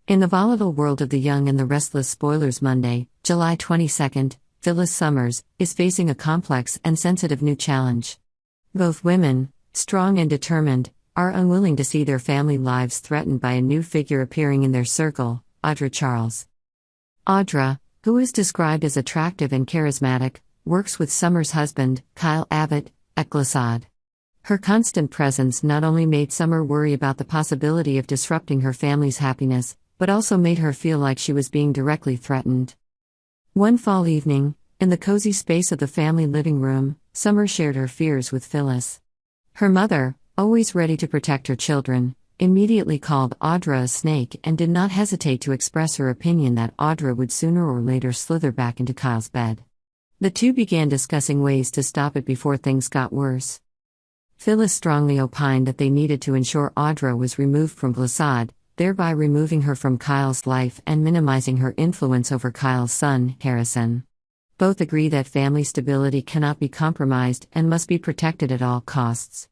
In the volatile world of the young and the restless, spoilers Monday, July 22nd, Phyllis Summers is facing a complex and sensitive new challenge. Both women, strong and determined, are unwilling to see their family lives threatened by a new figure appearing in their circle, Audra Charles. Audra, who is described as attractive and charismatic, works with Summers' husband, Kyle Abbott, at Glissade. Her constant presence not only made Summer worry about the possibility of disrupting her family's happiness, but also made her feel like she was being directly threatened. One fall evening, in the cozy space of the family living room, Summer shared her fears with Phyllis. Her mother, always ready to protect her children, immediately called Audra a snake and did not hesitate to express her opinion that Audra would sooner or later slither back into Kyle's bed. The two began discussing ways to stop it before things got worse. Phyllis strongly opined that they needed to ensure Audra was removed from Glissade, thereby removing her from Kyle's life and minimizing her influence over Kyle's son, Harrison. Both agree that family stability cannot be compromised and must be protected at all costs.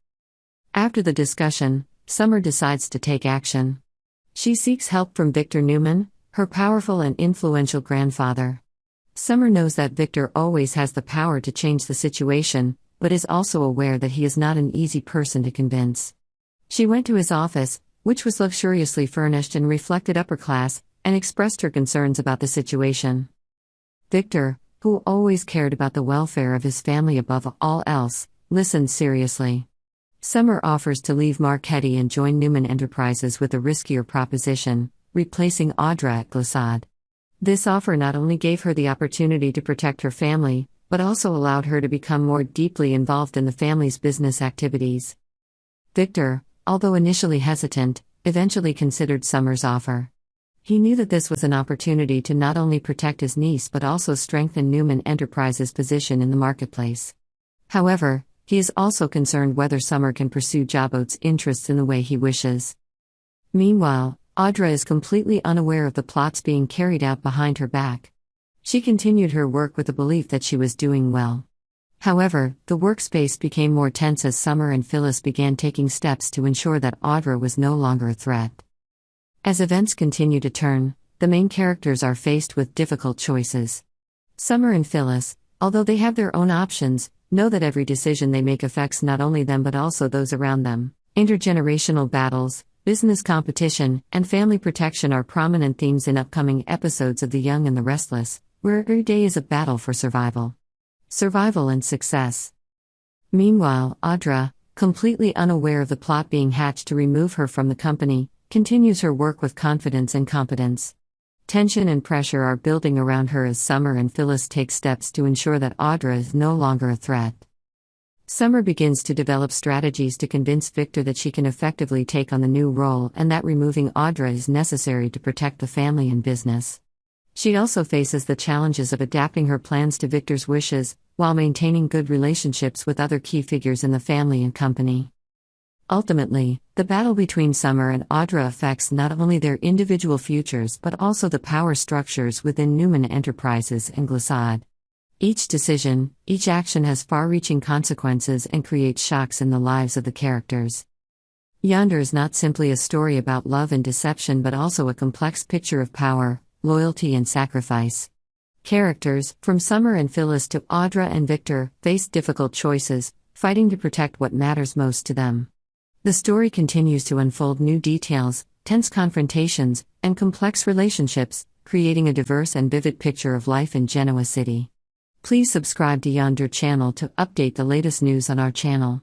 After the discussion, Summer decides to take action. She seeks help from Victor Newman, her powerful and influential grandfather. Summer knows that Victor always has the power to change the situation, but is also aware that he is not an easy person to convince. She went to his office, which was luxuriously furnished and reflected upper class, and expressed her concerns about the situation. Victor, who always cared about the welfare of his family above all else, listened seriously. Summer offers to leave Marquette and join Newman Enterprises with a riskier proposition, replacing Audra at Glissade. This offer not only gave her the opportunity to protect her family, but also allowed her to become more deeply involved in the family's business activities. Victor, although initially hesitant, eventually considered Summer's offer. He knew that this was an opportunity to not only protect his niece but also strengthen Newman Enterprises' position in the marketplace. However, he is also concerned whether Summer can pursue Jabot's interests in the way he wishes. Meanwhile, Audra is completely unaware of the plots being carried out behind her back. She continued her work with the belief that she was doing well. However, the workspace became more tense as Summer and Phyllis began taking steps to ensure that Audra was no longer a threat. As events continue to turn, the main characters are faced with difficult choices. Summer and Phyllis, although they have their own options, know that every decision they make affects not only them but also those around them. Intergenerational battles, business competition, and family protection are prominent themes in upcoming episodes of The Young and the Restless, where every day is a battle for survival. Survival and success. Meanwhile, Audra, completely unaware of the plot being hatched to remove her from the company, continues her work with confidence and competence. Tension and pressure are building around her as Summer and Phyllis take steps to ensure that Audra is no longer a threat. Summer begins to develop strategies to convince Victor that she can effectively take on the new role and that removing Audra is necessary to protect the family and business. She also faces the challenges of adapting her plans to Victor's wishes, while maintaining good relationships with other key figures in the family and company. Ultimately, the battle between Summer and Audra affects not only their individual futures but also the power structures within Newman Enterprises and Glissade. Each decision, each action has far-reaching consequences and creates shocks in the lives of the characters. Yonder is not simply a story about love and deception but also a complex picture of power, loyalty and sacrifice. Characters, from Summer and Phyllis to Audra and Victor, face difficult choices, fighting to protect what matters most to them. The story continues to unfold new details, tense confrontations, and complex relationships, creating a diverse and vivid picture of life in Genoa City. Please subscribe to Yonder channel to update the latest news on our channel.